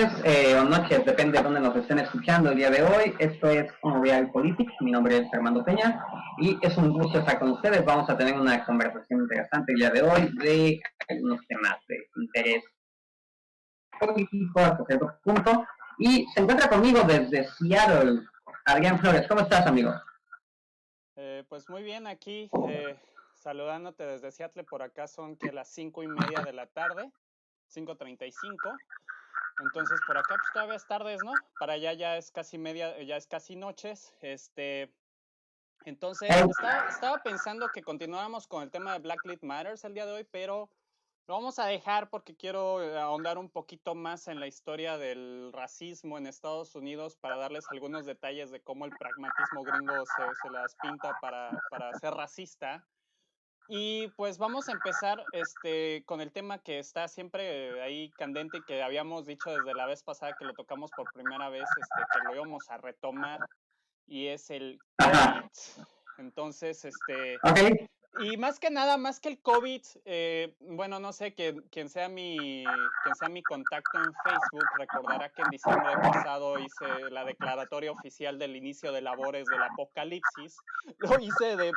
tardes o noches, depende de dónde nos estén escuchando el día de hoy. Esto es Unreal Politics, mi nombre es Armando Peña y es un gusto estar con ustedes. Vamos a tener una conversación interesante el día de hoy de algunos temas de interés político hasta cierto punto. Y se encuentra conmigo desde Seattle, Adrián Flores. ¿Cómo estás, amigo? Pues muy bien, aquí saludándote desde Seattle. Por acá son que las 5:30 de la tarde, 5:35. Entonces por acá pues todavía es tardes, ¿no? Para allá ya es casi ya es casi noches. Entonces estaba pensando que continuáramos con el tema de Black Lives Matter el día de hoy, pero lo vamos a dejar porque quiero ahondar un poquito más en la historia del racismo en Estados Unidos para darles algunos detalles de cómo el pragmatismo gringo se las pinta para ser racista. Y pues vamos a empezar con el tema que está siempre ahí candente y que habíamos dicho desde la vez pasada que lo tocamos por primera vez, que lo íbamos a retomar, y es el COVID. Entonces, Okay. y más que nada, más que el COVID, bueno, no sé, quien sea mi contacto en Facebook recordará que en diciembre pasado hice la declaratoria oficial del inicio de labores del apocalipsis. Lo hice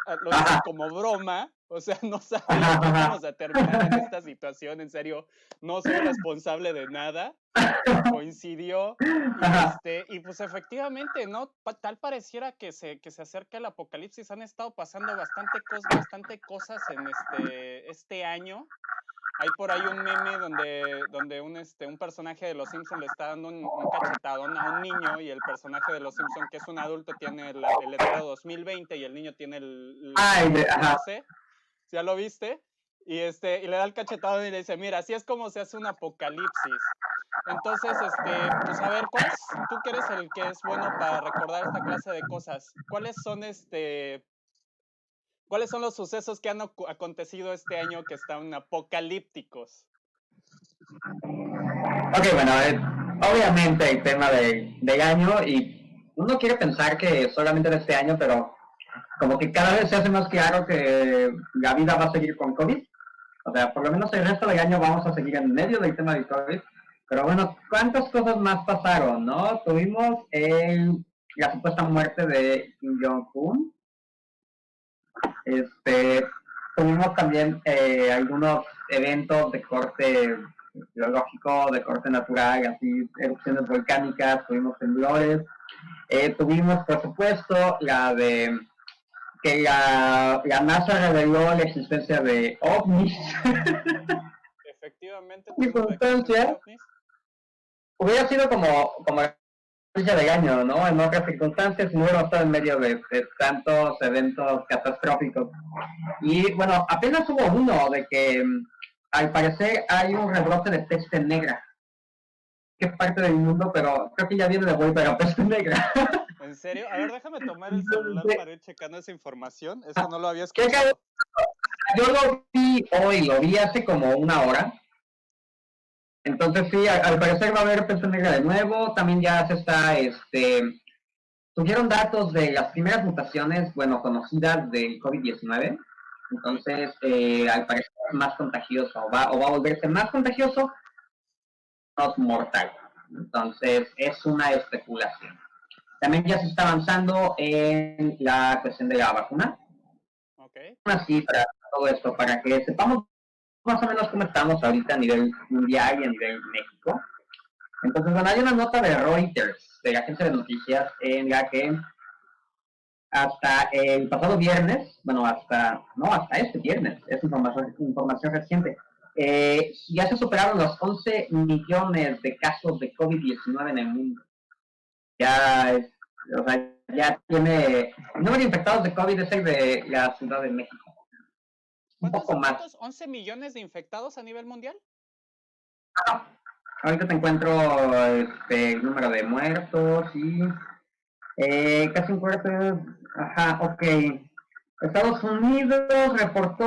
como broma, o sea, no sabía que íbamos a terminar en esta situación, en serio, no soy responsable de nada. Coincidió y pues efectivamente, ¿no? Tal pareciera que se acerca el apocalipsis. Han estado pasando bastante cosas en este año. Hay por ahí un meme donde un personaje de Los Simpson le está dando un cachetadón a un niño, y el personaje de Los Simpson, que es un adulto, tiene el letrero 2020 y el niño tiene el 12. ¿Ya lo viste? Y le da el cachetadón y le dice, mira, así es como se hace un apocalipsis. Entonces, pues a ver, tú que eres el que es bueno para recordar esta clase de cosas, ¿cuáles son los sucesos que han acontecido este año que están apocalípticos? Ok, bueno, obviamente el tema del año, y uno quiere pensar que solamente de este año, pero como que cada vez se hace más claro que la vida va a seguir con COVID. O sea, por lo menos el resto del año vamos a seguir en medio del tema del COVID. Pero bueno, ¿cuántas cosas más pasaron, no? Tuvimos la supuesta muerte de Kim Jong-un. Tuvimos también algunos eventos de corte biológico, de corte natural, así erupciones volcánicas, tuvimos temblores. Tuvimos, por supuesto, la de que la NASA reveló la existencia de ovnis. Efectivamente, circunstancias, hubiera sido como la noticia del año, ¿no? En otras circunstancias no hubiera estado en medio de tantos eventos catastróficos. Y bueno, apenas hubo uno de que al parecer hay un rebrote de peste negra. ¿Qué parte del mundo? Pero creo que ya viene de vuelta la peste negra. ¿En serio? A ver, déjame tomar el celular para ir checando esa información. Eso no lo había escuchado. Yo lo vi hoy, lo vi hace como una hora. Entonces sí, al parecer va a haber peste negra de nuevo. También ya se está, tuvieron datos de las primeras mutaciones, bueno, conocidas del COVID-19. Entonces, al parecer es más contagioso, o va a volverse más contagioso, no mortal. Entonces, es una especulación. También ya se está avanzando en la cuestión de la vacuna. Okay. Una cifra, todo esto, para que sepamos más o menos cómo estamos ahorita a nivel mundial y a nivel México. Entonces, bueno, hay una nota de Reuters, de la agencia de noticias, en la que hasta el pasado viernes, bueno, hasta este viernes, es información reciente, ya se superaron los 11 millones de casos de COVID-19 en el mundo. Ya tiene, el número de infectados de COVID es el de la Ciudad de México. ¿Cuántos? ¿11 millones de infectados a nivel mundial? Ahorita te encuentro el número de muertos y casi un cuarto. Ajá, ok. Estados Unidos reportó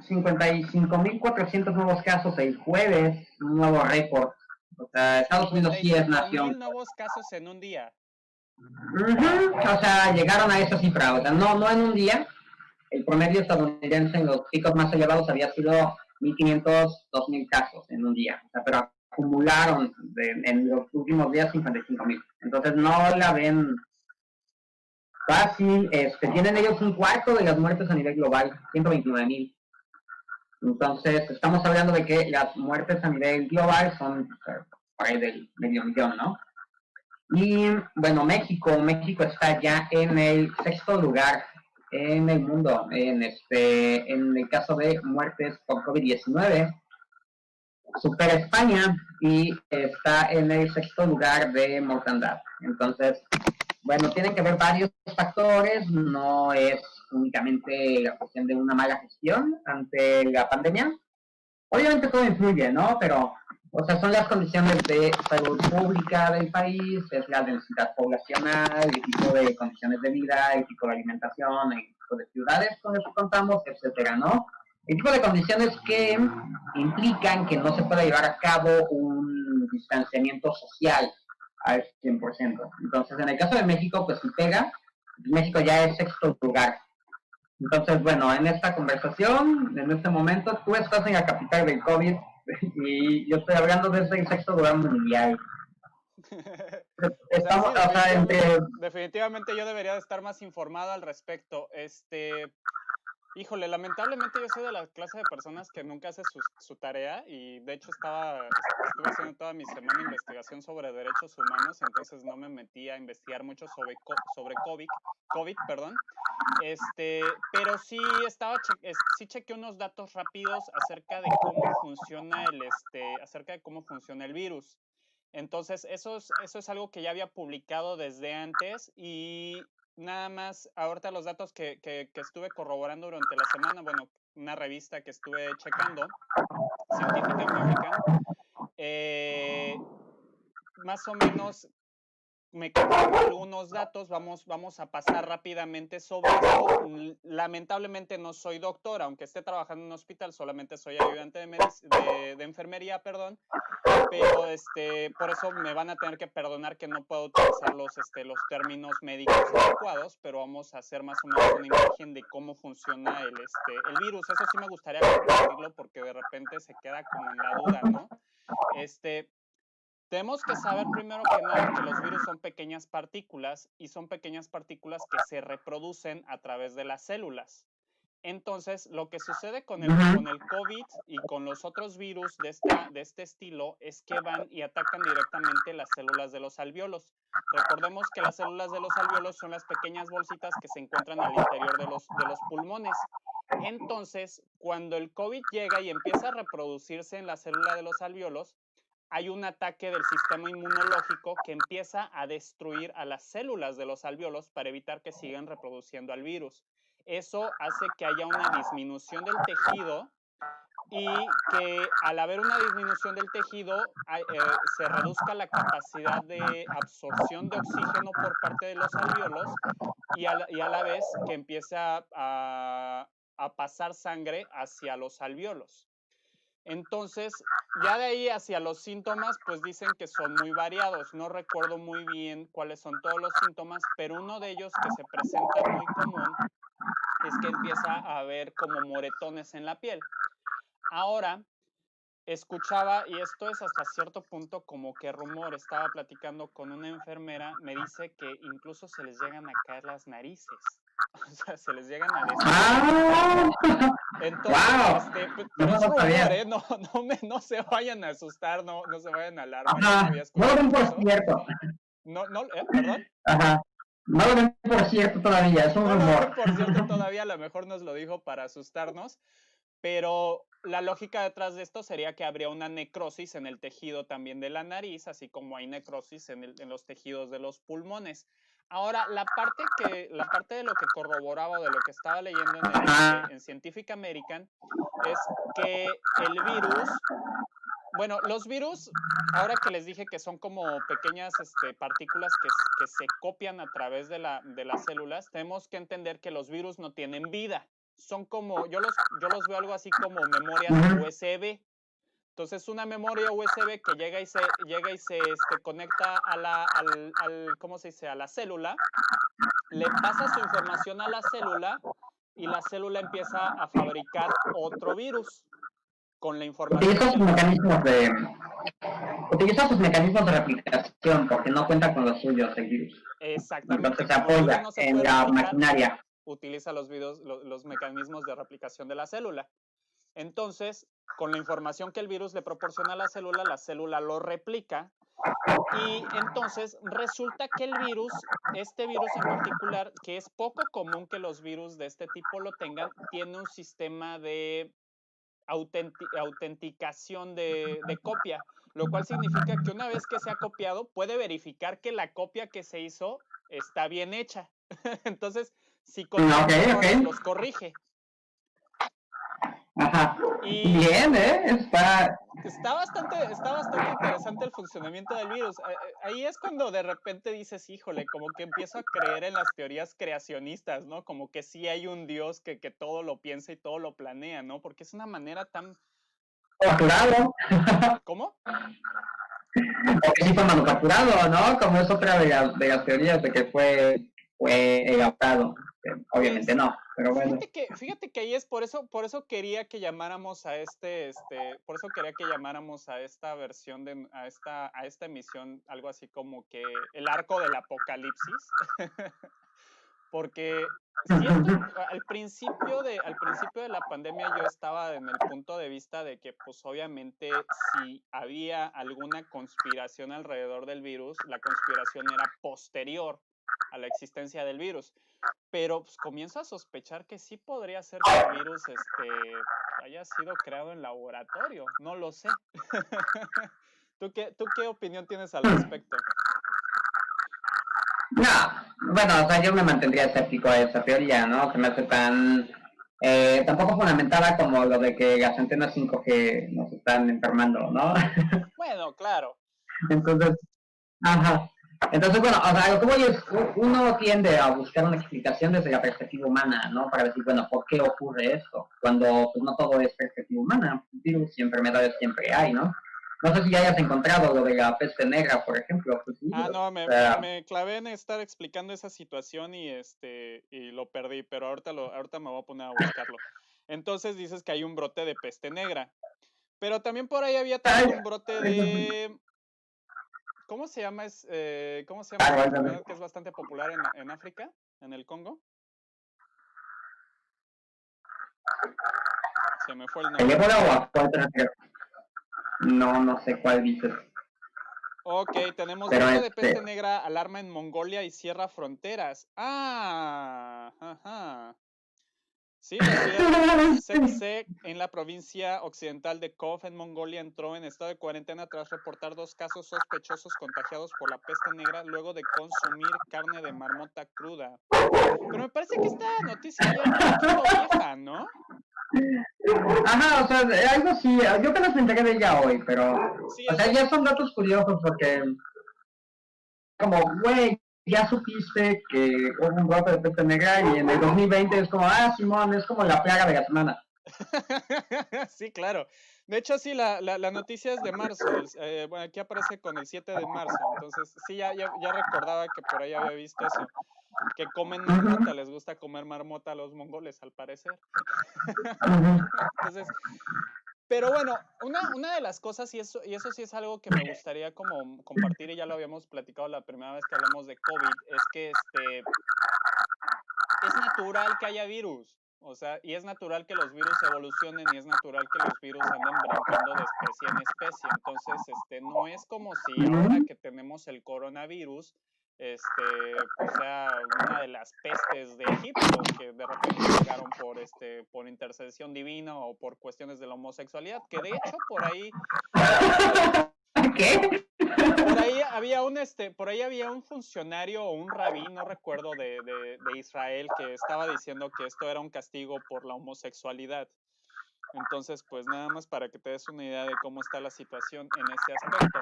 55.400 nuevos casos el jueves, un nuevo récord. O sea, Estados Unidos sí es nación. 55.000 nuevos casos en un día. O sea, llegaron a esa cifra. O sea, no en un día. El promedio estadounidense en los picos más elevados había sido 1.500, 2.000 casos en un día. O sea, pero acumularon en los últimos días 55,000. Entonces no la ven fácil. Tienen ellos un cuarto de las muertes a nivel global, 129,000. Entonces estamos hablando de que las muertes a nivel global son por ahí del medio millón, ¿no? Y bueno, México está ya en el sexto lugar en el mundo en el caso de muertes por COVID-19. Supera España y está en el sexto lugar de mortandad. Entonces, bueno, tienen que ver varios factores, no es únicamente la cuestión de una mala gestión ante la pandemia. Obviamente todo influye, ¿no? Pero, o sea, son las condiciones de salud pública del país, es la densidad poblacional, el tipo de condiciones de vida, el tipo de alimentación, el tipo de ciudades con las que contamos, etcétera, ¿no? El tipo de condiciones que implican que no se pueda llevar a cabo un distanciamiento social al 100%. Entonces, en el caso de México, pues si pega, México ya es sexto lugar. Entonces, bueno, en esta conversación, en este momento, tú estás en la capital del COVID y yo estoy hablando desde el sexto lugar mundial. Estamos, o sea, sí, o sea, entre... definitivamente yo debería de estar más informado al respecto. Híjole, lamentablemente yo soy de la clase de personas que nunca hace su tarea y de hecho estuve haciendo toda mi semana investigación sobre derechos humanos, entonces no me metí a investigar mucho sobre COVID, perdón. Pero sí sí chequé unos datos rápidos acerca de cómo funciona el virus. Entonces, eso es algo que ya había publicado desde antes y nada más, ahorita los datos que estuve corroborando durante la semana, bueno, una revista que estuve checando, Scientific American, más o menos me confirmó algunos datos, vamos a pasar rápidamente sobre esto. Lamentablemente no soy doctor, aunque esté trabajando en un hospital, solamente soy ayudante de enfermería, perdón, pero por eso me van a tener que perdonar que no puedo utilizar los términos médicos adecuados, pero vamos a hacer más o menos una imagen de cómo funciona el virus. Eso sí me gustaría compartirlo porque de repente se queda como en la duda, ¿no? Tenemos que saber primero que nada que los virus son pequeñas partículas y son pequeñas partículas que se reproducen a través de las células. Entonces, lo que sucede con el COVID y con los otros virus de este estilo es que van y atacan directamente las células de los alvéolos. Recordemos que las células de los alvéolos son las pequeñas bolsitas que se encuentran al interior de los pulmones. Entonces, cuando el COVID llega y empieza a reproducirse en la célula de los alvéolos, hay un ataque del sistema inmunológico que empieza a destruir a las células de los alvéolos para evitar que sigan reproduciendo al virus. Eso hace que haya una disminución del tejido y que al haber una disminución del tejido se reduzca la capacidad de absorción de oxígeno por parte de los alvéolos y a la vez que empiece a pasar sangre hacia los alvéolos. Entonces, ya de ahí hacia los síntomas, pues dicen que son muy variados. No recuerdo muy bien cuáles son todos los síntomas, pero uno de ellos que se presenta muy común es que empieza a haber como moretones en la piel. Ahora, escuchaba, y esto es hasta cierto punto como que rumor, estaba platicando con una enfermera, me dice que incluso se les llegan a caer las narices. O sea, se les llegan a desmayar. Entonces, pero es rumor, no se vayan a asustar, no se vayan a alarmar. Ajá. No lo ven por cierto. ¿Perdón? Ajá. No lo ven por cierto todavía, es un rumor. No, por cierto todavía, a lo mejor nos lo dijo para asustarnos, pero la lógica detrás de esto sería que habría una necrosis en el tejido también de la nariz, así como hay necrosis en los tejidos de los pulmones. Ahora, la parte de lo que corroboraba, de lo que estaba leyendo en Scientific American, es que el virus, bueno, los virus, ahora que les dije que son como pequeñas partículas que se copian a través de las células, tenemos que entender que los virus no tienen vida. Son como, yo los veo algo así como memorias USB. Entonces, una memoria USB que llega y se conecta ¿cómo se dice? A la célula, le pasa su información a la célula y la célula empieza a fabricar otro virus. con la información. Utiliza sus mecanismos de replicación porque no cuenta con los suyos el virus. Exactamente. Entonces se apoya en la maquinaria. Utiliza los mecanismos de replicación de la célula. Entonces, con la información que el virus le proporciona a la célula lo replica. Y entonces resulta que este virus en particular, que es poco común que los virus de este tipo lo tengan, tiene un sistema de autenticación de copia, lo cual significa que una vez que se ha copiado, puede verificar que la copia que se hizo está bien hecha. Entonces, si errores, los corrige. Ajá. Bien, Está bastante interesante el funcionamiento del virus. Ahí es cuando de repente dices, híjole, como que empiezo a creer en las teorías creacionistas, ¿no? Como que sí hay un Dios que todo lo piensa y todo lo planea, ¿no? Porque es una manera tan... Manufacturado. ¿Cómo? Porque sí fue manufacturado, ¿no? Como es otra de las teorías de que fue elaborado. Obviamente no, pero bueno. Fíjate que ahí es por eso quería que llamáramos a por eso quería que llamáramos a esta versión a esta emisión algo así como que el arco del apocalipsis. Porque al principio de la pandemia yo estaba en el punto de vista de que pues obviamente si había alguna conspiración alrededor del virus, la conspiración era posterior a la existencia del virus. Pero pues comienzo a sospechar que sí podría ser que el virus haya sido creado en laboratorio. No lo sé. ¿Tú qué opinión tienes al respecto? No, bueno, o sea, yo me mantendría escéptico a esa teoría, ¿no? Que me hace tan... tampoco fundamentada como lo de que las antenas 5G nos están enfermando, ¿no? Bueno, claro. Entonces, ajá. Entonces, bueno, o sea, lo que voy es, uno tiende a buscar una explicación desde la perspectiva humana, ¿no? Para decir, bueno, ¿por qué ocurre esto? Cuando pues, no todo es perspectiva humana, virus y enfermedades siempre hay, ¿no? No sé si ya hayas encontrado lo de la peste negra, por ejemplo. Pues, sí, no, me clavé en estar explicando esa situación y lo perdí, pero ahorita me voy a poner a buscarlo. Entonces dices que hay un brote de peste negra, pero también por ahí había también un brote de... ¿Cómo se llama esa enfermedad que es bastante popular en África, en el Congo? Se me fue el nombre. ¿El ébola o a cuál te refieres? No sé cuál dices. Ok, tenemos brote de peste negra, alarma en Mongolia y cierra fronteras. Ajá. Sí, CEC en la provincia occidental de Kov, en Mongolia, entró en estado de cuarentena tras reportar 2 casos sospechosos contagiados por la peste negra luego de consumir carne de marmota cruda. Pero me parece que esta noticia ya es un poquito vieja, ¿no? Ajá, o sea, algo sí, yo apenas me enteré de ella hoy, pero, sí, o sea, ya son datos curiosos porque, como, güey, ya supiste que hubo un brote de peste negra y en el 2020 es como, Simón, es como la plaga de la semana. Sí, claro. De hecho, sí, la noticia es de marzo. Bueno, aquí aparece con el 7 de marzo. Entonces, sí, ya recordaba que por ahí había visto eso. Que comen marmota, les gusta comer marmota a los mongoles, al parecer. Entonces, pero bueno, una de las cosas, y eso sí es algo que me gustaría como compartir, y ya lo habíamos platicado la primera vez que hablamos de COVID, es que es natural que haya virus. O sea, y es natural que los virus evolucionen y es natural que los virus anden brincando de especie en especie. Entonces, no es como si ahora que tenemos el coronavirus, pues sea una de las pestes de Egipto que de repente llegaron por intercesión divina o por cuestiones de la homosexualidad, que de hecho por ahí... ¿Qué? Por ahí había un funcionario o un rabí, no recuerdo, de Israel, que estaba diciendo que esto era un castigo por la homosexualidad. Entonces, pues nada más para que te des una idea de cómo está la situación en ese aspecto.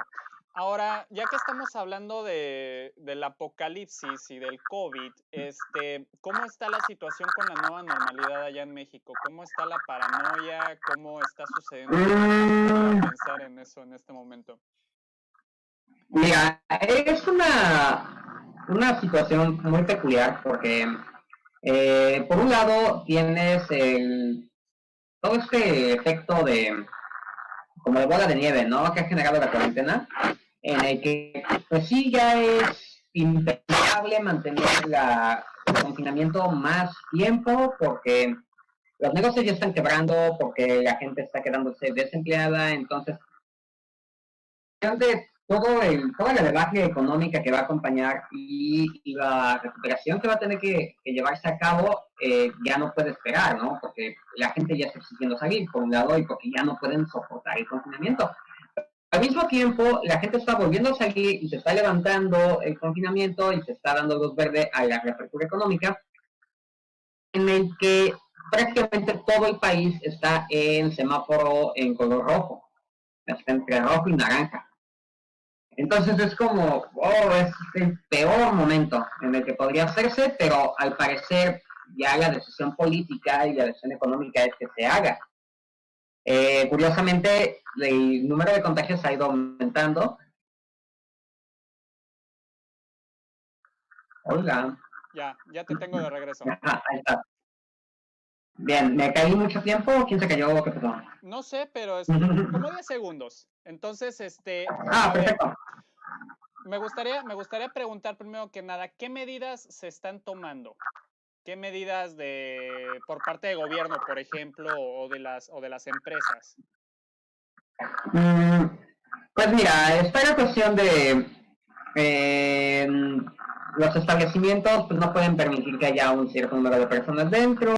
Ahora, ya que estamos hablando del apocalipsis y del COVID, ¿cómo está la situación con la nueva normalidad allá en México? ¿Cómo está la paranoia? ¿Cómo está sucediendo? ¿Cómo pensar en eso en este momento? Mira, es una situación muy peculiar porque, por un lado, tienes todo este efecto de como de bola de nieve, ¿no? Que ha generado la cuarentena, en el que pues sí ya es impensable mantener el confinamiento más tiempo porque los negocios ya están quebrando, porque la gente está quedándose desempleada, entonces toda la debacle económica que va a acompañar y la recuperación que va a tener que llevarse a cabo ya no puede esperar, ¿no? Porque la gente ya está exigiendo salir, por un lado, y porque ya no pueden soportar el confinamiento. Al mismo tiempo, la gente está volviendo a salir y se está levantando el confinamiento y se está dando luz verde a la reapertura económica, en el que prácticamente todo el país está en semáforo en color rojo, está entre rojo y naranja. Entonces es como, es el peor momento en el que podría hacerse, pero al parecer ya la decisión política y la decisión económica es que se haga. Curiosamente, el número de contagios ha ido aumentando. Hola. Ya te tengo de regreso. Ahí está. Bien, ¿me caí mucho tiempo? ¿Quién se cayó? ¿Qué pasó? No sé, pero como 10 segundos. Entonces, Perfecto. me gustaría preguntar primero que nada, ¿qué medidas se están tomando? ¿Qué medidas por parte de gobierno, por ejemplo, o de las empresas? Pues mira, está la cuestión de los establecimientos pues no pueden permitir que haya un cierto número de personas dentro,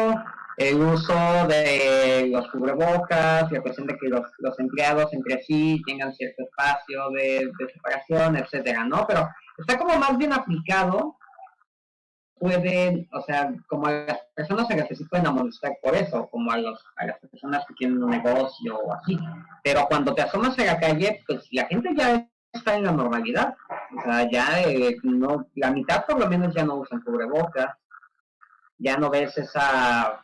el uso de los cubrebocas, la cuestión de que los empleados entre sí tengan cierto espacio de separación, etcétera, ¿no? Pero está como más bien aplicado, pueden, o sea, como a las personas a las que sí pueden amonestar por eso, como a las personas que tienen un negocio o así. Pero cuando te asomas a la calle, pues la gente ya está en la normalidad. O sea, ya no, la mitad por lo menos ya no usan cubrebocas, ya no ves esa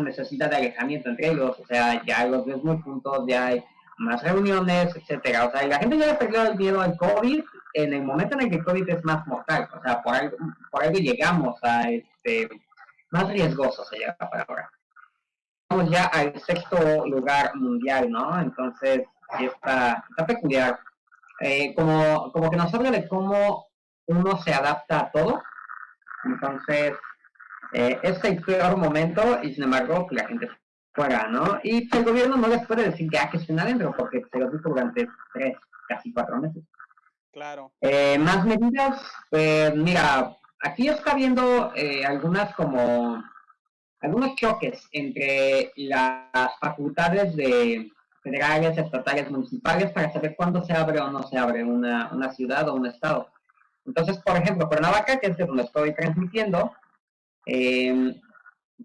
necesidad de alejamiento entre ellos, o sea, ya los ves muy juntos, ya hay más reuniones, etcétera. O sea, la gente ya perdió el miedo al COVID en el momento en el que el COVID es más mortal. O sea, por algo llegamos a más riesgoso se llega para ahora. Vamos ya al sexto lugar mundial, ¿no? Entonces, sí está peculiar. Como que nos habla de cómo uno se adapta a todo. Entonces, es el peor momento y sin embargo la gente fuera, ¿no? Y el gobierno no les puede decir ya que estén adentro porque se los dijo durante 3, casi 4 meses. Claro. Más medidas, mira, aquí está habiendo algunos choques entre las facultades de federales, estatales, municipales para saber cuándo se abre o no se abre una ciudad o un estado. Entonces, por ejemplo, Cuernavaca, que es de donde estoy transmitiendo,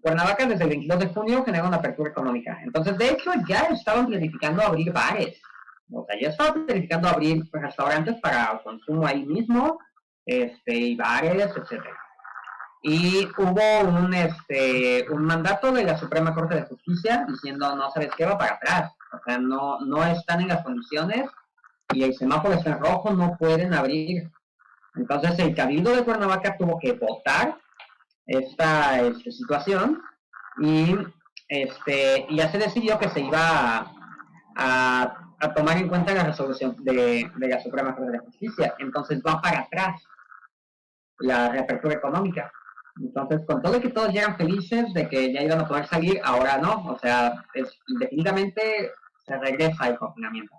Cuernavaca desde el 22 de junio genera una apertura económica. Entonces, de hecho, ya estaban planificando abrir bares. O sea, ya estaban planificando abrir restaurantes para consumo ahí mismo, y bares, etcétera. Y hubo un mandato de la Suprema Corte de Justicia diciendo, no sabes qué, va para atrás. O sea, no están en las condiciones y el semáforo está en rojo, no pueden abrir. Entonces, el Cabildo de Cuernavaca tuvo que votar esta situación y ya se decidió que se iba a tomar en cuenta la resolución de la Suprema Corte de Justicia. Entonces va para atrás la reapertura económica. Entonces, con todo y que todos llegan felices de que ya iban a poder salir, ahora no. O sea, indefinidamente se regresa al confinamiento.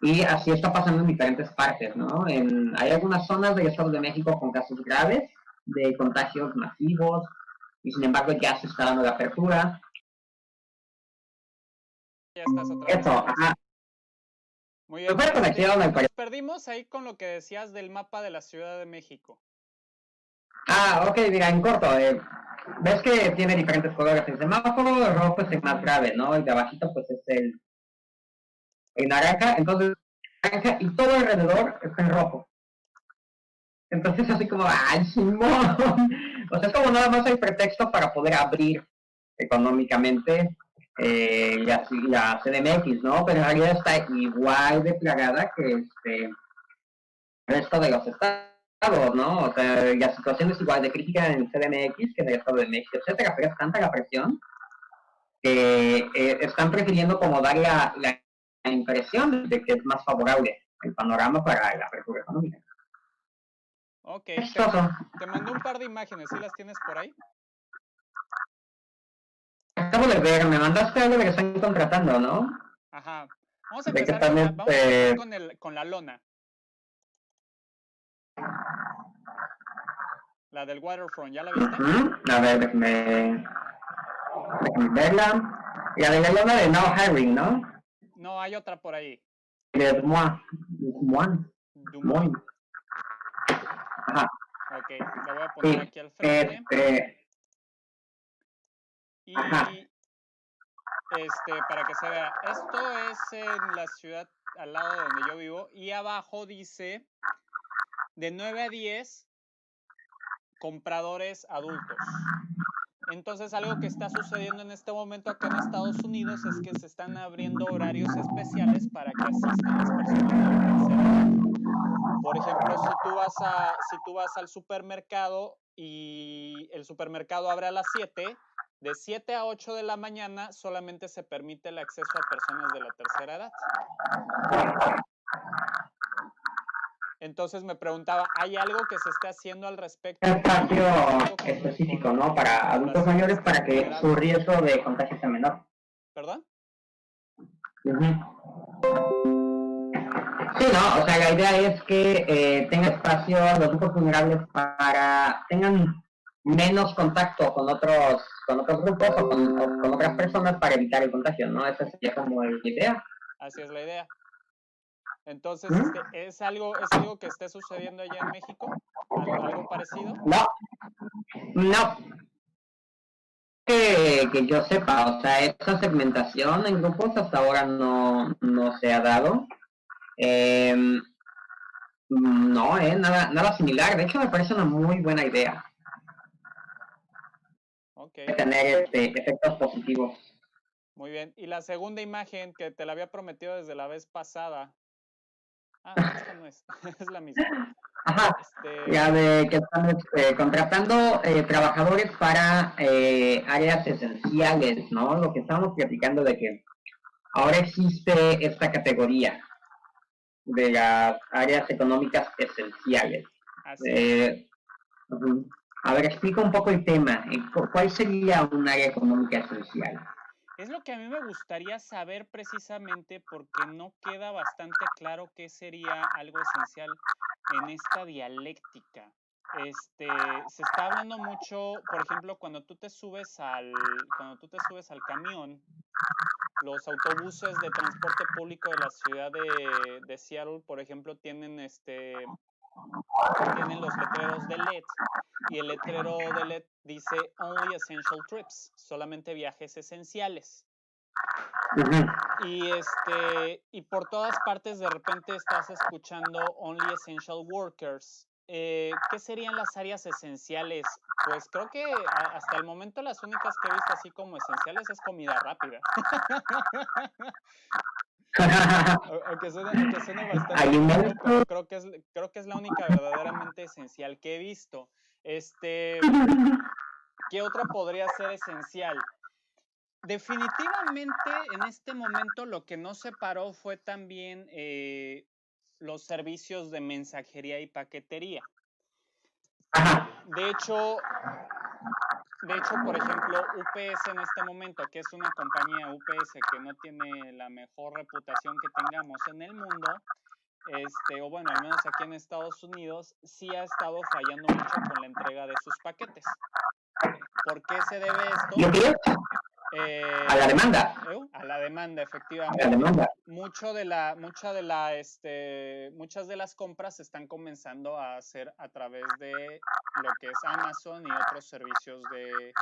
Y así está pasando en diferentes partes, ¿no? Hay algunas zonas del Estado de México con casos graves de contagios masivos y sin embargo ya se está dando la apertura. Ya estás otra vez. Eso, ajá. Muy bien. Nos perdimos ahí con lo que decías del mapa de la Ciudad de México. Ok, mira, en corto, ves que tiene diferentes colores el semáforo, el rojo es el más grave, ¿no? El de abajito pues es el naranja, entonces naranja y todo alrededor está en rojo. Entonces así como, ¡ay, Simón! O sea, es como nada más el pretexto para poder abrir económicamente la CDMX, ¿no? Pero en realidad está igual de plagada que el resto de los estados, ¿no? O sea, la situación es igual de crítica en CDMX que en el Estado de México, etcétera, pero es tanta la presión que están prefiriendo como dar la impresión de que es más favorable el panorama para la apertura económica. Ok, Chistoso. te mandé un par de imágenes, ¿sí las tienes por ahí? Acabo de ver, me mandaste algo de que están contratando, ¿no? Ajá. Vamos a De que empezar están, vamos a empezar con la lona. La del waterfront, ¿ya la viste? A ver, déjame verla. La de la lona de Now Hiring, ¿no? No, hay otra por ahí. De Dumois. Dumois. Ajá. Ok, la voy a poner aquí al frente. Y para que se vea, esto es en la ciudad al lado de donde yo vivo y abajo dice de 9 a 10 compradores adultos. Entonces, algo que está sucediendo en este momento acá en Estados Unidos es que se están abriendo horarios especiales para que asistan las personas de la tercera edad. Por ejemplo, si tú vas al supermercado y el supermercado abre a las 7, de 7 a 8 de la mañana solamente se permite el acceso a personas de la tercera edad. Entonces me preguntaba, ¿hay algo que se esté haciendo al respecto? Espacio específico, ¿no? Para adultos mayores para que su riesgo de contagio sea menor. ¿Perdón? Sí, no, o sea, la idea es que tengan espacio los grupos vulnerables para tengan menos contacto con otros grupos o con otras personas para evitar el contagio, ¿no? Esa sería como la idea. Así es la idea. Entonces, ¿es algo que esté sucediendo allá en México? ¿Algo parecido? No. Que yo sepa, o sea, esa segmentación en grupos hasta ahora no se ha dado. No, nada similar. De hecho, me parece una muy buena idea. Okay. Tener efectos positivos. Muy bien. Y la segunda imagen que te la había prometido desde la vez pasada. Esta no es, es la misma. Ajá. Ya de que están contratando trabajadores para áreas esenciales, ¿no? Lo que estamos platicando de que ahora existe esta categoría de las áreas económicas esenciales. A ver, explica un poco el tema. ¿Cuál sería un área económica esencial? Es lo que a mí me gustaría saber precisamente porque no queda bastante claro qué sería algo esencial en esta dialéctica. Se está hablando mucho, por ejemplo, cuando tú te subes al camión, los autobuses de transporte público de la ciudad de Seattle, por ejemplo, tienen los letreros de LED y el letrero de LED dice Only Essential Trips, solamente viajes esenciales. Y por todas partes de repente estás escuchando Only Essential Workers. ¿Qué serían las áreas esenciales? Pues creo que hasta el momento las únicas que he visto así como esenciales es comida rápida. aunque suene bastante loco, pero creo que es la única verdaderamente esencial que he visto. ¿Qué otra podría ser esencial? Definitivamente en este momento lo que nos separó fue también los servicios de mensajería y paquetería. De hecho, por ejemplo, UPS en este momento, que es una compañía UPS que no tiene la mejor reputación que tengamos en el mundo, o bueno, al menos aquí en Estados Unidos, sí ha estado fallando mucho con la entrega de sus paquetes. ¿Por qué se debe esto? A la demanda. A la demanda, efectivamente. A la demanda. Muchas de las compras se están comenzando a hacer a través de lo que es Amazon y otros servicios de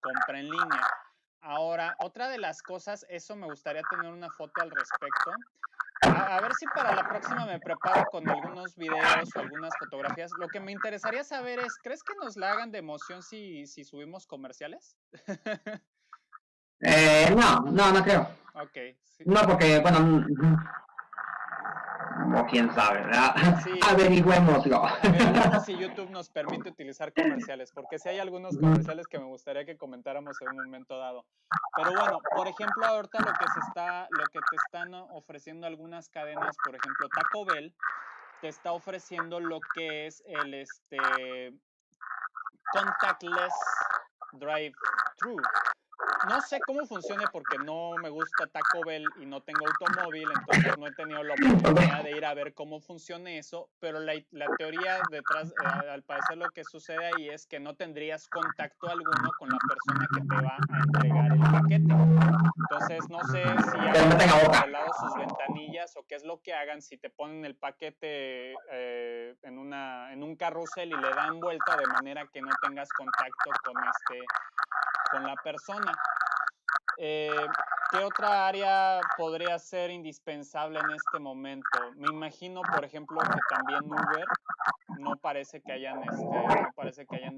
compra en línea. Ahora, otra de las cosas, eso me gustaría tener una foto al respecto. A ver si para la próxima me preparo con algunos videos o algunas fotografías. Lo que me interesaría saber es, ¿crees que nos la hagan de emoción si subimos comerciales? No creo. Ok. Sí. No, porque, bueno, O quién sabe, ¿verdad? Sí. Averigüémoslo. Averiguemos si YouTube nos permite utilizar comerciales, porque sí hay algunos comerciales que me gustaría que comentáramos en un momento dado. Pero bueno, por ejemplo, ahorita lo que te están ofreciendo algunas cadenas, por ejemplo, Taco Bell, te está ofreciendo lo que es el contactless drive-thru. No sé cómo funcione porque no me gusta Taco Bell y no tengo automóvil, entonces no he tenido la oportunidad de ir a ver cómo funcione eso, pero la teoría detrás, al parecer lo que sucede ahí es que no tendrías contacto alguno con la persona que te va a entregar el paquete. Entonces no sé si abran de lado sus ventanillas o qué es lo que hagan, si te ponen el paquete en un carrusel y le dan vuelta de manera que no tengas contacto con la persona. ¿Qué otra área podría ser indispensable en este momento? Me imagino, por ejemplo, que también Uber no parece que hayan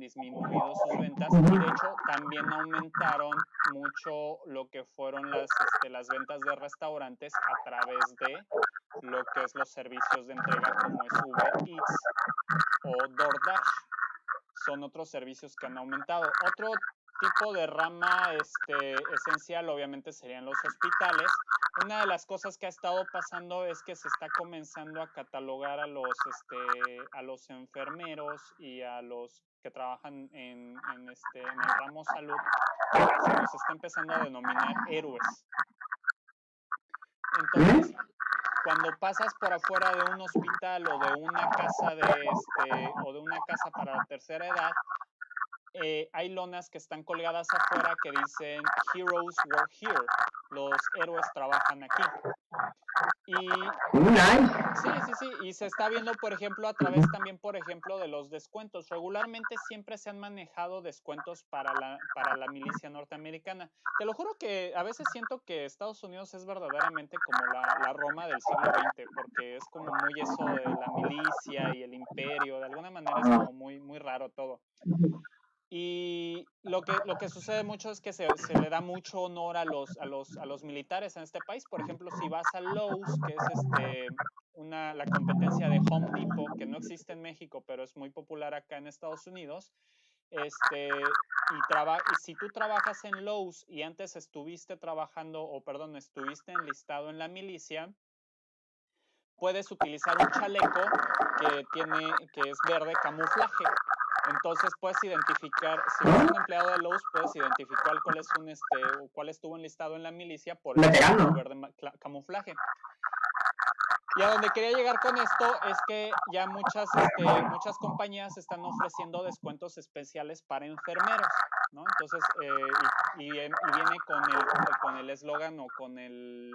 disminuido sus ventas y de hecho también aumentaron mucho lo que fueron las ventas de restaurantes a través de lo que es los servicios de entrega como es Uber Eats o DoorDash. Son otros servicios que han aumentado. Otro tipo de rama esencial obviamente serían los hospitales. Una de las cosas que ha estado pasando es que se está comenzando a catalogar a los enfermeros y a los que trabajan en el ramo salud. Se los está empezando a denominar héroes. Entonces, cuando pasas por afuera de un hospital o de una casa o de una casa para la tercera edad, hay lonas que están colgadas afuera que dicen Heroes work here. Los héroes trabajan aquí. Y sí, y se está viendo, por ejemplo, a través también, por ejemplo, de los descuentos. Regularmente siempre se han manejado descuentos para la milicia norteamericana. Te lo juro que a veces siento que Estados Unidos es verdaderamente como la Roma del siglo XX, porque es como muy eso de la milicia y el imperio. De alguna manera es como muy, muy raro todo. Y lo que sucede mucho es que se le da mucho honor a los militares en este país. Por ejemplo, si vas a Lowe's, que es la competencia de Home Depot, que no existe en México, pero es muy popular acá en Estados Unidos, y si tú trabajas en Lowe's y antes estuviste enlistado en la milicia, puedes utilizar un chaleco que es verde camuflaje. Entonces puedes identificar, si eres un empleado de Lowe's, puedes identificar cuál estuvo enlistado en la milicia por el verde camuflaje. Y a donde quería llegar con esto es que ya muchas compañías están ofreciendo descuentos especiales para enfermeros, ¿no? Entonces, y viene con el eslogan o con el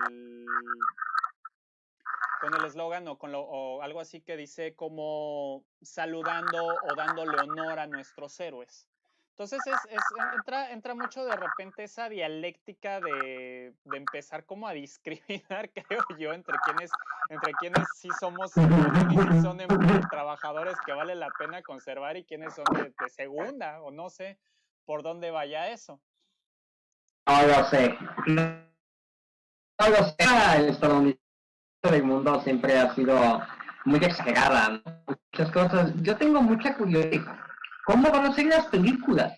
eslogan o algo así que dice como saludando o dándole honor a nuestros héroes. Entonces entra mucho de repente esa dialéctica de empezar como a discriminar, creo yo, entre quienes sí somos sí son trabajadores que vale la pena conservar y quienes son de segunda, o no sé por dónde vaya eso. No lo sé. No lo sé. El estadounidense del mundo siempre ha sido muy exagerada, ¿no? Muchas cosas. Yo tengo mucha curiosidad. ¿Cómo van a ser las películas?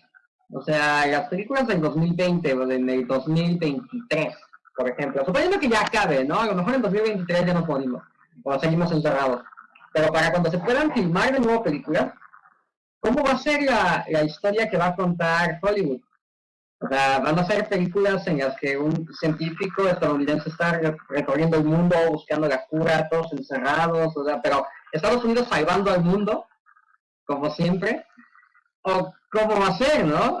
O sea, las películas del 2020 o del 2023, por ejemplo. Suponiendo que ya acabe, ¿no? A lo mejor en 2023 ya nos morimos o seguimos encerrados. Pero para cuando se puedan filmar de nuevo películas, ¿cómo va a ser la historia que va a contar Hollywood? O sea, van a ser películas en las que un científico estadounidense está recorriendo el mundo buscando la cura, todos encerrados, o sea, pero Estados Unidos salvando al mundo, como siempre. ¿O cómo va a ser, no?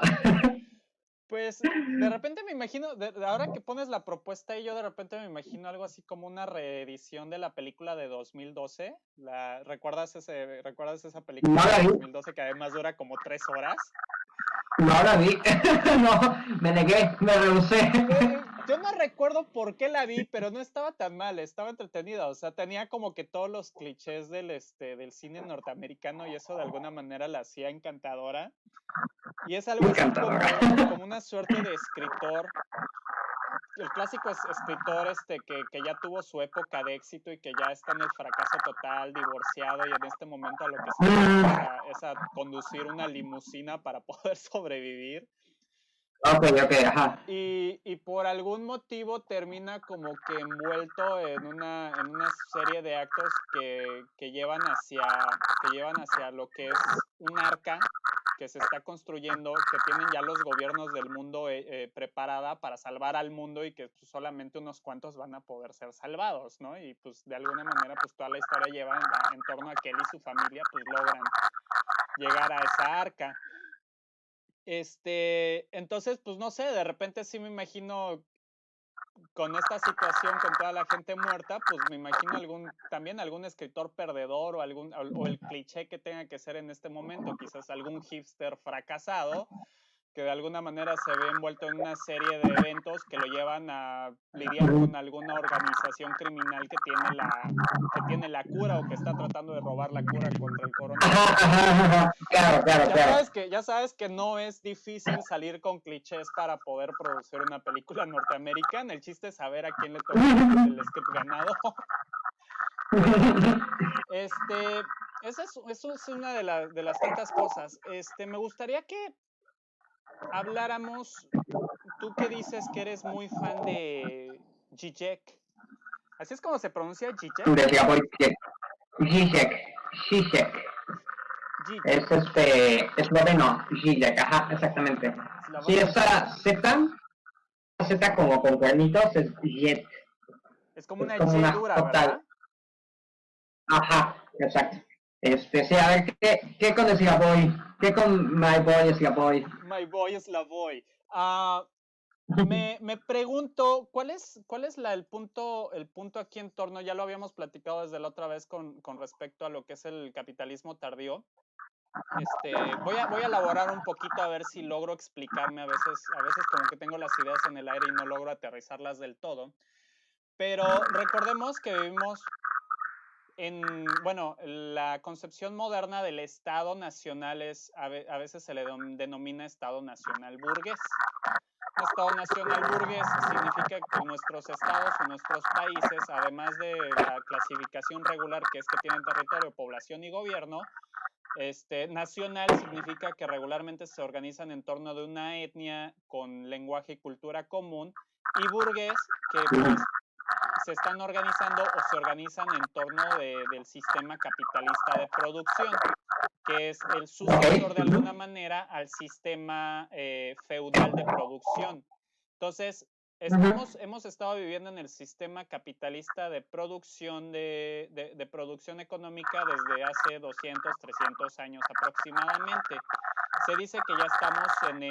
Pues de repente me imagino, ahora que pones la propuesta y yo de repente me imagino algo así como una reedición de la película de 2012. ¿Recuerdas esa película de 2012 que además dura como 3 horas? No la vi, no, me negué, me rehusé. Yo no recuerdo por qué la vi, pero no estaba tan mal, estaba entretenida, o sea, tenía como que todos los clichés del cine norteamericano y eso de alguna manera la hacía encantadora. Y es algo así como una suerte de escritor el clásico escritor que ya tuvo su época de éxito y que ya está en el fracaso total, divorciado, y en este momento a lo que se dedica es a conducir una limusina para poder sobrevivir. Ok, ajá. Y por algún motivo termina como que envuelto en una serie de actos que llevan hacia lo que es un arca que se está construyendo, que tienen ya los gobiernos del mundo preparada para salvar al mundo, y que pues, solamente unos cuantos van a poder ser salvados, ¿no? Y pues de alguna manera pues toda la historia lleva en torno a que él y su familia pues logran llegar a esa arca. Entonces, pues no sé, de repente sí me imagino con esta situación, con toda la gente muerta, pues me imagino también algún escritor perdedor o el cliché que tenga que ser en este momento, quizás algún hipster fracasado que de alguna manera se ve envuelto en una serie de eventos que lo llevan a lidiar con alguna organización criminal que tiene la cura o que está tratando de robar la cura contra el coronavirus. Claro. Ya sabes que no es difícil salir con clichés para poder producir una película norteamericana. El chiste es saber a quién le toca el script ganado. Eso es una de las tantas cosas. Me gustaría que habláramos, tú que dices que eres muy fan de Zizek. ¿Así es como se pronuncia Zizek? Zizek. Es esloveno, Zizek, ajá, exactamente. Sí, esa Z como con cuernitos es Zizek. Es como una Y dura, ¿verdad? Ajá, exacto. Sí, a ver, ¿qué con Slavoy? ¿Qué con My Boy Slavoy? My Boy Slavoy. Me pregunto, ¿cuál es el punto aquí en torno? Ya lo habíamos platicado desde la otra vez con respecto a lo que es el capitalismo tardío. Voy a elaborar un poquito a ver si logro explicarme. A veces como que tengo las ideas en el aire y no logro aterrizarlas del todo. Pero recordemos que vivimos la concepción moderna del Estado nacional a veces se le denomina Estado nacional burgués. Un Estado nacional burgués significa que nuestros estados o nuestros países, además de la clasificación regular que es que tienen territorio, población y gobierno, nacional significa que regularmente se organizan en torno de una etnia con lenguaje y cultura común, y burgués que pues se están organizando o se organizan en torno del sistema capitalista de producción, que es el sucesor de alguna manera al sistema feudal de producción. Entonces, hemos estado viviendo en el sistema capitalista de producción de producción económica desde hace 200, 300 años aproximadamente. Se dice que ya estamos en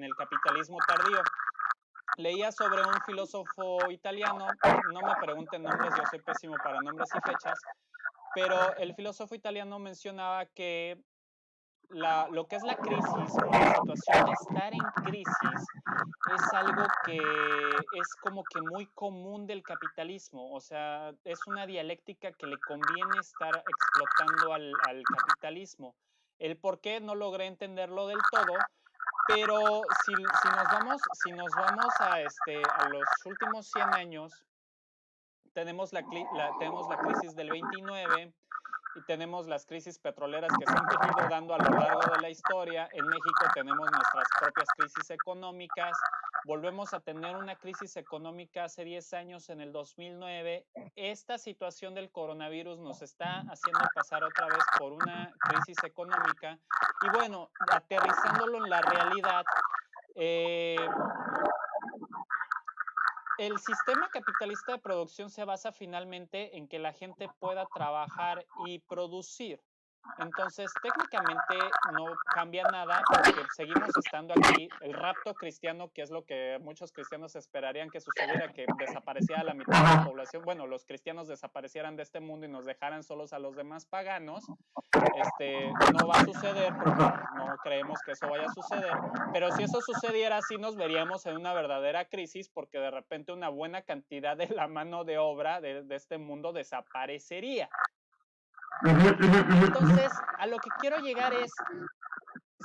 el capitalismo tardío. Leía sobre un filósofo italiano, no me pregunten nombres, yo soy pésimo para nombres y fechas, pero el filósofo italiano mencionaba que lo que es la crisis o la situación de estar en crisis es algo que es como que muy común del capitalismo, o sea, es una dialéctica que le conviene estar explotando al capitalismo. El por qué no logré entenderlo del todo, pero si nos vamos a los últimos 100 años, tenemos la crisis del 29 y tenemos las crisis petroleras que se han venido dando a lo largo de la historia. En México tenemos nuestras propias crisis económicas. Volvemos a tener una crisis económica hace 10 años, en el 2009. Esta situación del coronavirus nos está haciendo pasar otra vez por una crisis económica. Y bueno, aterrizándolo en la realidad, el sistema capitalista de producción se basa finalmente en que la gente pueda trabajar y producir. Entonces, técnicamente no cambia nada porque seguimos estando aquí. El rapto cristiano, que es lo que muchos cristianos esperarían que sucediera, que desapareciera la mitad de la población, bueno, los cristianos desaparecieran de este mundo y nos dejaran solos a los demás paganos, no va a suceder porque no creemos que eso vaya a suceder, pero si eso sucediera, sí nos veríamos en una verdadera crisis, porque de repente una buena cantidad de la mano de obra de este mundo desaparecería. Entonces, a lo que quiero llegar es,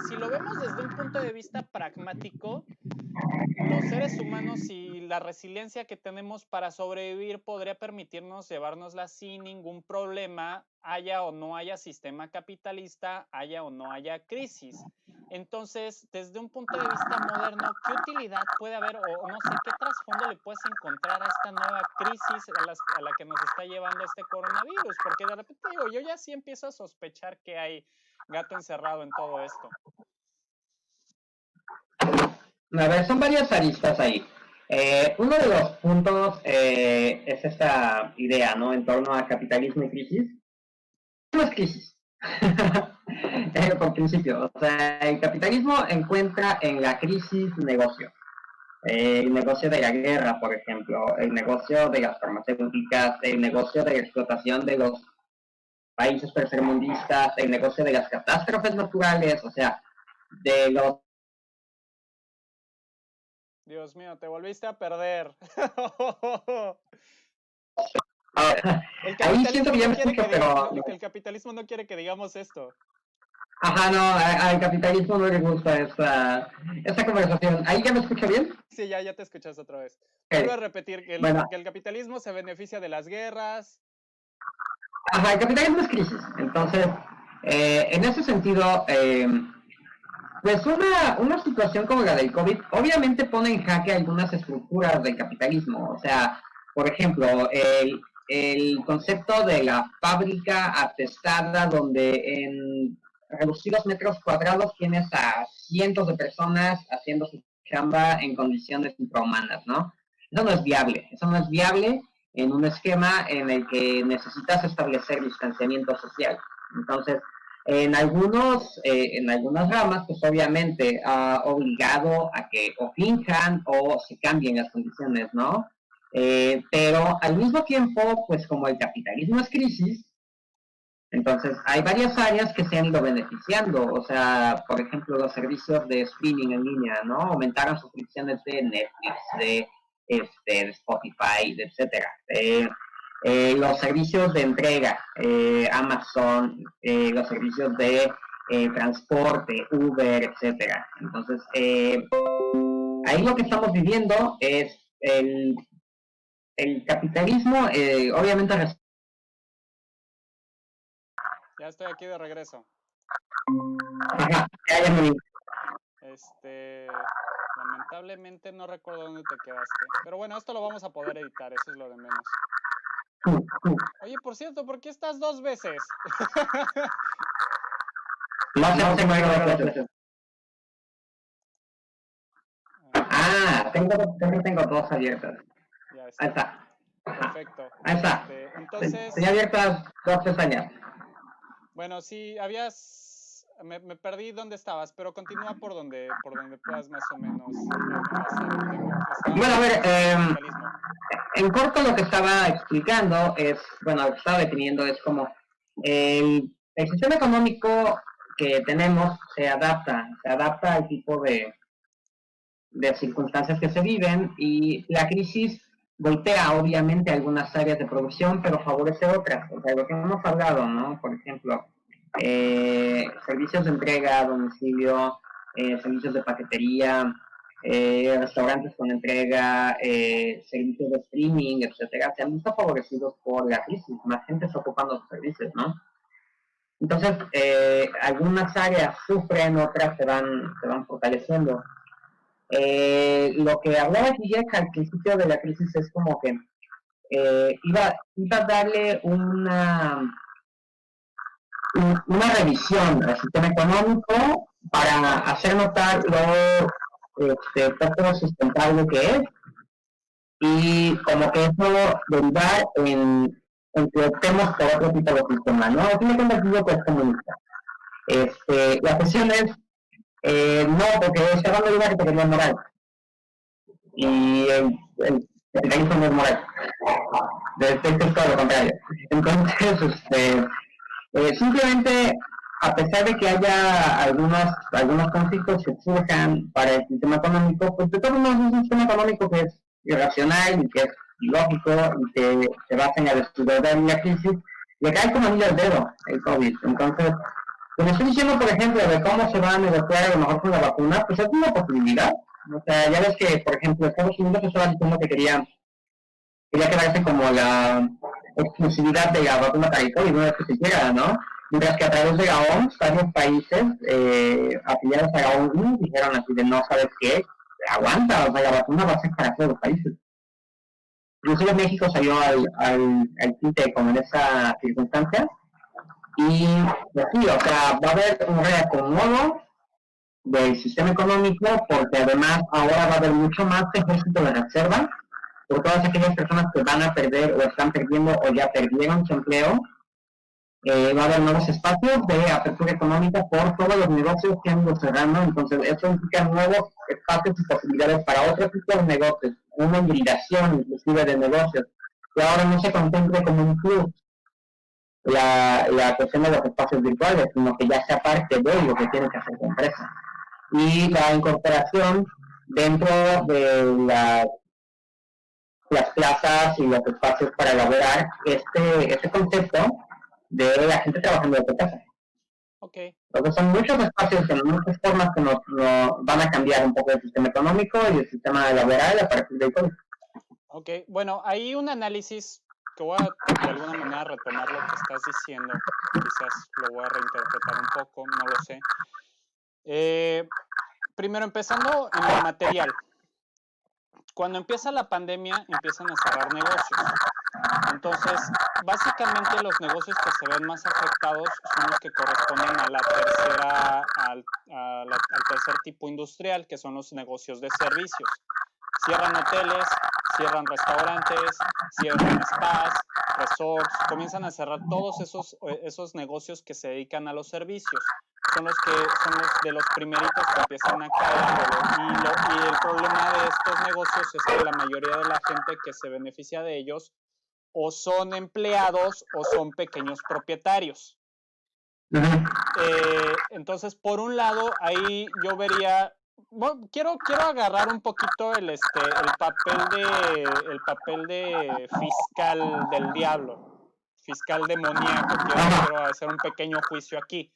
si lo vemos desde un punto de vista pragmático, los seres humanos y la resiliencia que tenemos para sobrevivir podría permitirnos llevárnosla sin ningún problema, haya o no haya sistema capitalista, haya o no haya crisis. Entonces, desde un punto de vista moderno, ¿qué utilidad puede haber o no sé qué trasfondo le puedes encontrar a esta nueva crisis a la que nos está llevando este coronavirus? Porque de repente digo, yo ya sí empiezo a sospechar que hay gato encerrado en todo esto. A ver, son varias aristas ahí. Uno de los puntos es esta idea, ¿no? En torno a capitalismo y crisis. No es crisis. Por principio, o sea, el capitalismo encuentra en la crisis negocio. El negocio de la guerra, por ejemplo, el negocio de las farmacéuticas, el negocio de la explotación de los países tercermundistas, el negocio de las catástrofes naturales, o sea, de los... Dios mío, te volviste a perder. Ahí siento que ya me escucho, pero... El capitalismo no quiere que digamos esto. Ajá, no, al capitalismo no le gusta esta conversación. ¿Ahí ya me escucho bien? Sí, ya te escuchas otra vez. Vuelvo a repetir que el capitalismo se beneficia de las guerras. Ajá, el capitalismo es crisis. Entonces, en ese sentido, pues una situación como la del COVID obviamente pone en jaque algunas estructuras del capitalismo. O sea, por ejemplo, el concepto de la fábrica atestada donde en reducidos metros cuadrados tienes a cientos de personas haciendo su chamba en condiciones infrahumanas, ¿no? Eso no es viable en un esquema en el que necesitas establecer distanciamiento social. Entonces, en algunas ramas, pues obviamente ha obligado a que o finjan o se cambien las condiciones, ¿no? Pero al mismo tiempo, pues como el capitalismo es crisis, entonces hay varias áreas que se han ido beneficiando, o sea, por ejemplo, los servicios de streaming en línea, ¿no? Aumentaron suscripciones de Netflix, de Spotify, etcétera. Los servicios de entrega, Amazon, los servicios de transporte, Uber, etcétera. Entonces, ahí lo que estamos viviendo es el capitalismo, obviamente. Ya estoy aquí de regreso. Ajá, ya me vi. Lamentablemente no recuerdo dónde te quedaste. Pero bueno, esto lo vamos a poder editar, eso es lo de menos. Oye, por cierto, ¿por qué estás 2 veces? No tengo 2 veces. Tengo 2 abiertas. Ya está. Ahí está. Perfecto. Ahí está. Entonces... Tenía abiertas 2 pestañas. Bueno, sí, me perdí dónde estabas, pero continúa por donde puedas más o menos enlazar. Bueno, a ver, en corto lo que estaba explicando es, bueno, lo que estaba definiendo es como el sistema económico que tenemos se adapta al tipo de circunstancias que se viven, y la crisis golpea obviamente algunas áreas de producción, pero favorece otras. O sea, lo que hemos hablado, ¿no? Por ejemplo, servicios de entrega a domicilio, servicios de paquetería, restaurantes con entrega, servicios de streaming, etcétera, se han visto favorecidos por la crisis. Más gente está ocupando sus servicios, ¿no? Entonces, algunas áreas sufren, otras se van fortaleciendo. Lo que hablaba Guille al principio de la crisis es como que iba a darle una revisión al sistema económico para hacer notar lo poco sustentable que es, y como que eso derivar en que optemos por otro tipo de sistema, ¿no? Al fin de cuentas digo que es comunista. La cuestión es no, porque se van a olvidar que tenían moral. Y el capitalismo no es moral. De hecho es todo lo contrario. Entonces, simplemente, a pesar de que haya algunos conflictos que surjan para el sistema económico, pues de todos modos es un sistema económico que es irracional y que es ilógico y que se basa en la desigualdad y la crisis, le cae como anillo al dedo el COVID. Entonces, como estoy diciendo, por ejemplo, de cómo se va a negociar a lo mejor con la vacuna, pues es una posibilidad, O sea, ya ves que, por ejemplo, Estados Unidos estaba diciendo que quería quedarse como la exclusividad de la vacuna para el COVID, no es que se quiera, ¿no? Mientras que a través de la OMS, varios países afiliados a la ONU dijeron así de no sabes qué, aguanta, o sea, la vacuna va a ser para todos los países. Inclusive México salió al quite como en esa circunstancia y pues sí, o sea, va a haber un reacomodo del sistema económico porque además ahora va a haber mucho más ejército de reserva por todas aquellas personas que van a perder o están perdiendo o ya perdieron su empleo. Va a haber nuevos espacios de apertura económica por todos los negocios que han ido cerrando, entonces eso implica nuevos espacios y posibilidades para otro tipo de negocios, una hibridación inclusive de negocios, que ahora no se contemple como un plus la cuestión de los espacios virtuales, sino que ya sea parte de lo que tiene que hacer la empresa. Y la incorporación dentro de las plazas y los espacios para elaborar este concepto de la gente trabajando desde casa. Okay. Entonces son muchos espacios, en muchas formas que nos van a cambiar un poco el sistema económico y el sistema laboral a partir de hoy. Ok, bueno, hay un análisis que voy a de alguna manera retomar lo que estás diciendo, quizás lo voy a reinterpretar un poco, no lo sé. Primero, empezando en lo material. Cuando empieza la pandemia, empiezan a cerrar negocios. Entonces, básicamente los negocios que se ven más afectados son los que corresponden a al tercer tipo industrial, que son los negocios de servicios. Cierran hoteles, cierran restaurantes, cierran spas, resorts, comienzan a cerrar todos esos negocios que se dedican a los servicios. Son los de los primeritos que empiezan a caer, y el problema de estos negocios es que la mayoría de la gente que se beneficia de ellos o son empleados o son pequeños propietarios. Entonces, por un lado, ahí yo vería, bueno, quiero agarrar un poquito el papel de fiscal del diablo, fiscal demoníaco. Quiero hacer un pequeño juicio aquí.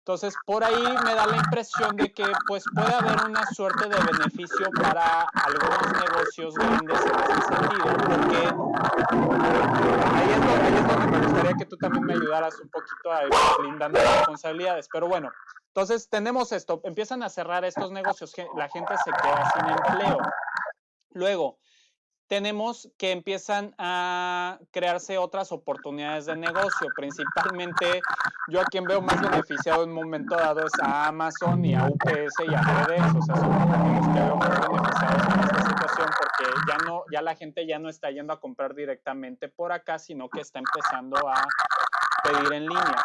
Entonces, por ahí me da la impresión de que pues puede haber una suerte de beneficio para algunos negocios grandes en ese sentido, porque ahí es donde me gustaría que tú también me ayudaras un poquito a ir blindando responsabilidades. Pero bueno, entonces tenemos esto, empiezan a cerrar estos negocios, la gente se queda sin empleo. Luego, tenemos que empiezan a crearse otras oportunidades de negocio. Principalmente, yo a quien veo más beneficiado en un momento dado es a Amazon y a UPS y a FedEx. O sea, son como los que veo más beneficiados en esta situación, porque ya la gente ya no está yendo a comprar directamente por acá, sino que está empezando a pedir en línea.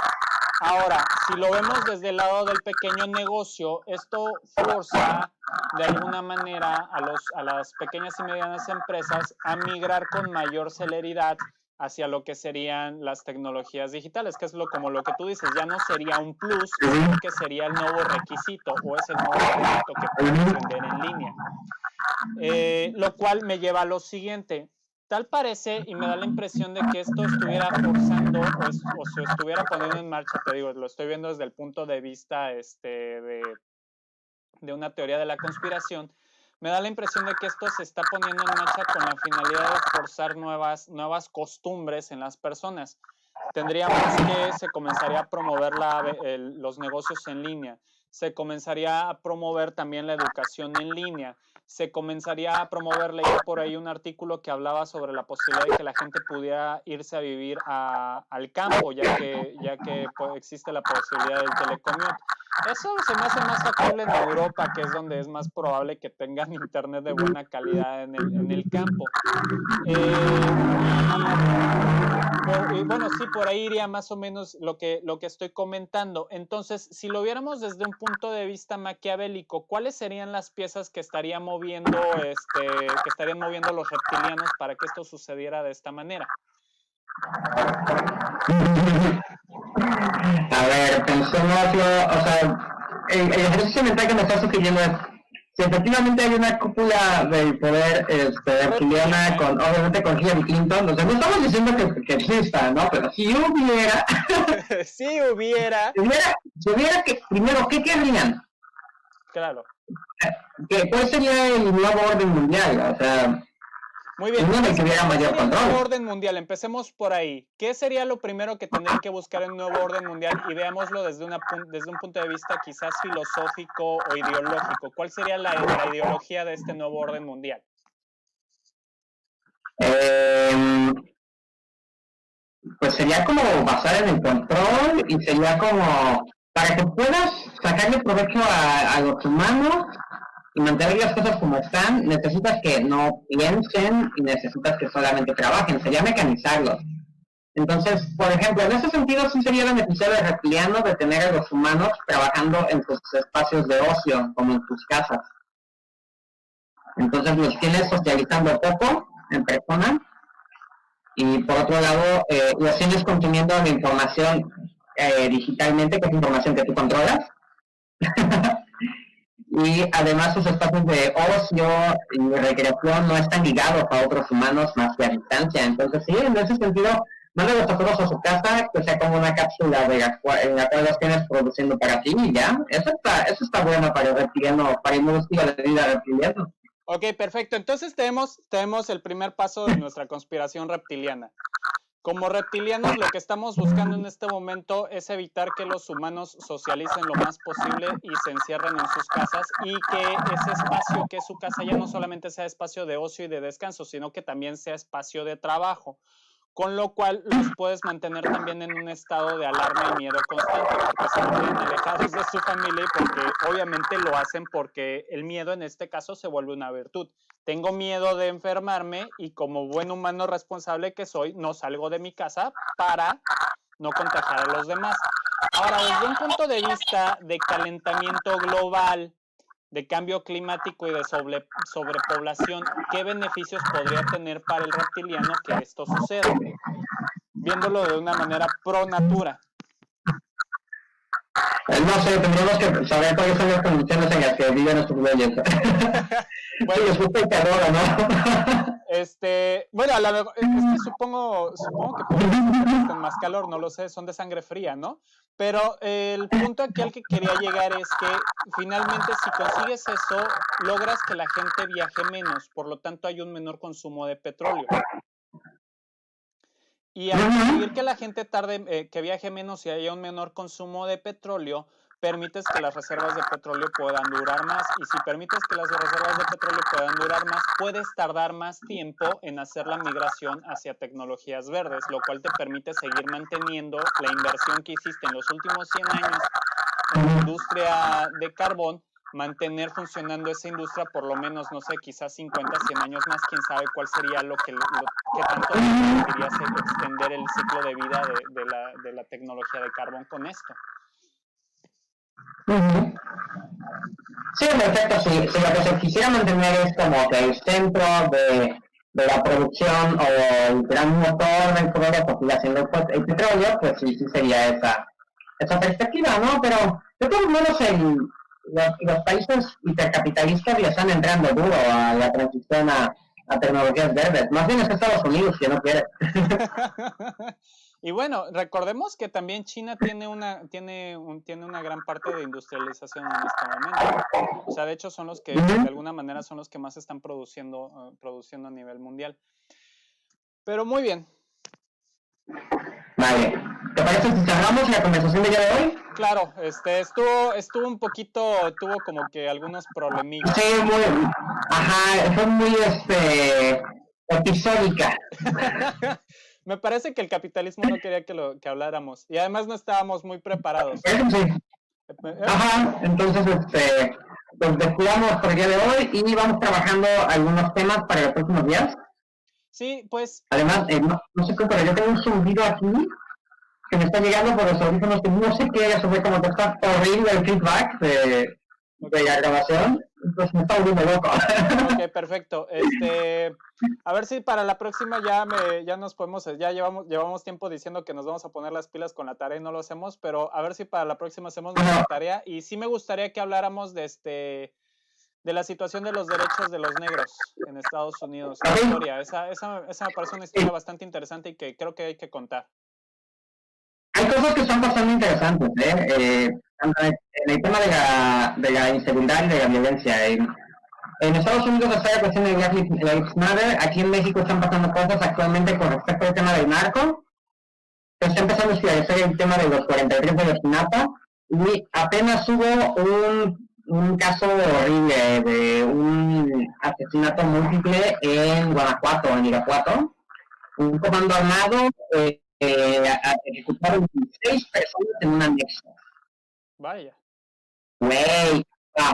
Ahora, si lo vemos desde el lado del pequeño negocio, esto forza de alguna manera a las pequeñas y medianas empresas a migrar con mayor celeridad hacia lo que serían las tecnologías digitales, que es como lo que tú dices, ya no sería un plus, sino que sería el nuevo requisito o es el nuevo producto que puedes vender en línea. Lo cual me lleva a lo siguiente. Tal parece, y me da la impresión de que esto estuviera forzando o se estuviera poniendo en marcha, te digo, lo estoy viendo desde el punto de vista de una teoría de la conspiración. Me da la impresión de que esto se está poniendo en marcha con la finalidad de forzar nuevas costumbres en las personas. Se comenzaría a promover los negocios en línea, se comenzaría a promover también la educación en línea, se comenzaría a promover, leí por ahí un artículo que hablaba sobre la posibilidad de que la gente pudiera irse a vivir al campo, ya que existe la posibilidad del telecommute. Eso se me hace más factible en Europa, que es donde es más probable que tengan internet de buena calidad en el campo. Y bueno, sí, por ahí iría más o menos lo que estoy comentando. Entonces, si lo viéramos desde un punto de vista maquiavélico, ¿cuáles serían las piezas que estarían moviendo los reptilianos para que esto sucediera de esta manera? A ver, pensemos, o sea, el ejercicio mental que me está sugiriendo es, si efectivamente hay una cúpula del poder reptiliana, obviamente con Hillary Clinton, o sea, no estamos diciendo que exista, ¿no? Pero si hubiera... si hubiera que, primero, ¿qué querrían? Claro. ¿Cuál sería el nuevo orden mundial? O sea, muy bien. uno de que hubiera mayor ¿Cuál sería el nuevo control. orden mundial? Empecemos por ahí. ¿Qué sería lo primero que tendrían que buscar en un nuevo orden mundial? Y veámoslo desde un punto de vista quizás filosófico o ideológico. ¿Cuál sería la ideología de este nuevo orden mundial? Pues sería como basar en el control y sería como para que puedas sacarle provecho a los humanos y mantener las cosas como están, necesitas que no piensen y necesitas que solamente trabajen, sería mecanizarlos. Entonces, por ejemplo, en ese sentido sí sería beneficiario al reptiliano de tener a los humanos trabajando en sus espacios de ocio, como en tus casas. Entonces los tienes socializando poco en persona y por otro lado los tienes consumiendo la información digitalmente, que es información que tú controlas. Y además sus espacios de ocio y recreación no están ligados a otros humanos más que a distancia. Entonces sí, en ese sentido, mándalos a todos a su casa, que sea como una cápsula en la cual los tienes produciendo para ti y ya. Eso está bueno para el reptiliano, para el nuevo estilo de vida reptiliano. Ok, perfecto. Entonces tenemos el primer paso de nuestra conspiración reptiliana. Como reptilianos, lo que estamos buscando en este momento es evitar que los humanos socialicen lo más posible y se encierren en sus casas y que ese espacio que es su casa ya no solamente sea espacio de ocio y de descanso, sino que también sea espacio de trabajo, con lo cual los puedes mantener también en un estado de alarma y miedo constante, porque se mantienen alejados de su familia y porque obviamente lo hacen porque el miedo en este caso se vuelve una virtud. Tengo miedo de enfermarme y como buen humano responsable que soy, no salgo de mi casa para no contagiar a los demás. Ahora, desde un punto de vista de calentamiento global, de cambio climático y de sobrepoblación, ¿qué beneficios podría tener para el reptiliano que esto suceda? Viéndolo de una manera pro natura. No sé, tendríamos que saber cuáles son las condiciones en las que viven nuestros dueños. Bueno, sí, les gusta el calor, ¿no? Bueno, es que supongo que podrían más calor, no lo sé, son de sangre fría, ¿no? Pero el punto aquí al que quería llegar es que finalmente si consigues eso, logras que la gente viaje menos, por lo tanto hay un menor consumo de petróleo. Y al conseguir que la gente que viaje menos y haya un menor consumo de petróleo, permites que las reservas de petróleo puedan durar más. Y si permites que las reservas de petróleo puedan durar más, puedes tardar más tiempo en hacer la migración hacia tecnologías verdes, lo cual te permite seguir manteniendo la inversión que hiciste en los últimos 100 años en la industria de carbón, mantener funcionando esa industria por lo menos, no sé, quizás 50, 100 años más, quién sabe cuál sería qué tanto permitiría extender el ciclo de vida de la tecnología de carbón con esto. Sí, en efecto, si lo que se quisiera mantener es como que el centro de la producción o el gran motor del progreso que siga siendo el petróleo, pues sí sería esa perspectiva, ¿no? Pero de todos modos los países hipercapitalistas le están entrando duro a la transición a tecnologías verdes. Más bien es Estados Unidos que no quiere. Y bueno, recordemos que también China tiene una gran parte de industrialización en este momento. O sea, de hecho son los que de alguna manera son los que más están produciendo a nivel mundial. Pero muy bien. Vale. ¿Te parece si cerramos la conversación de día de hoy? Claro, estuvo un poquito, tuvo como que algunos problemillas. Sí, fue muy episódica. Me parece que el capitalismo no quería que habláramos y además no estábamos muy preparados. Sí. Ajá, entonces pues descuidamos por el día de hoy y vamos trabajando algunos temas para los próximos días. Sí, pues. Además, no sé cómo, pero yo tengo un zumbido aquí que me está llegando por los audífonos que no sé qué, eso fue como que está horrible el feedback de la grabación, pues me está volviendo loco. Ok, perfecto. A ver si para la próxima ya nos podemos, ya llevamos tiempo diciendo que nos vamos a poner las pilas con la tarea y no lo hacemos, pero a ver si para la próxima hacemos nuestra tarea. Y sí me gustaría que habláramos de la situación de los derechos de los negros en Estados Unidos. La historia, esa me parece una historia bastante interesante y que creo que hay que contar. Hay hay cosas que están bastante interesantes, en el tema de la inseguridad y de la violencia. En Estados Unidos está la cuestión de Black Lives Matter. Aquí en México están pasando cosas actualmente con respecto al tema del narco. Se está empezando a esclarecer el tema de los 43 de Ayotzinapa. Y apenas hubo un caso horrible de un asesinato múltiple en Guanajuato, en Irapuato. Un comando armado ejecutaron 16 personas en un anexo. Vaya. Güey, ajá.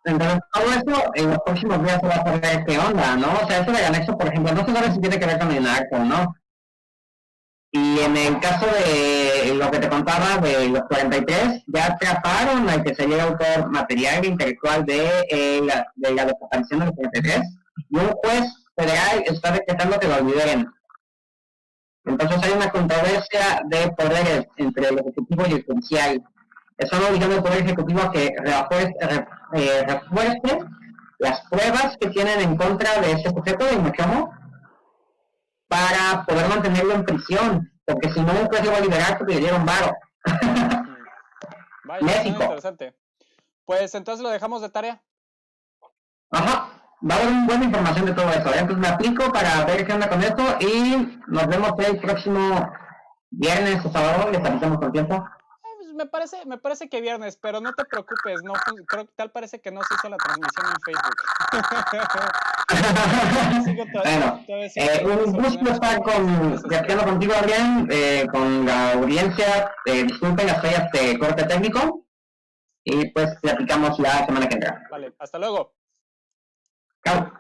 Entonces, todo eso en los próximos días se va a saber qué onda, ¿no? O sea, eso del anexo, por ejemplo, no se sabe si tiene que ver con el narco, ¿no? Y en el caso de lo que te contaba de los 43, ya atraparon al que sería el autor material e intelectual de la desaparición de los 43, y un juez federal está decretando que lo olviden. Entonces hay una controversia de poderes entre el ejecutivo y el judicial. Están obligando al poder ejecutivo a que refuerce las pruebas que tienen en contra de ese sujeto de Mochomo para poder mantenerlo en prisión, porque si no, un juez lo va a liberar porque le dieron varo. Vaya, México. Interesante. Pues entonces lo dejamos de tarea. Ajá, va a haber una buena información de todo eso. Entonces me aplico para ver qué onda con esto y nos vemos el próximo viernes o sábado. Les avisamos con tiempo. Pues me parece que viernes, pero no te preocupes, no, creo que tal parece que no se hizo la transmisión en Facebook. Bueno, un gusto estar platicando contigo, Adrián, con la audiencia. Disculpen las fallas de corte técnico y pues platicamos la semana que entra. Vale, hasta luego. Chao.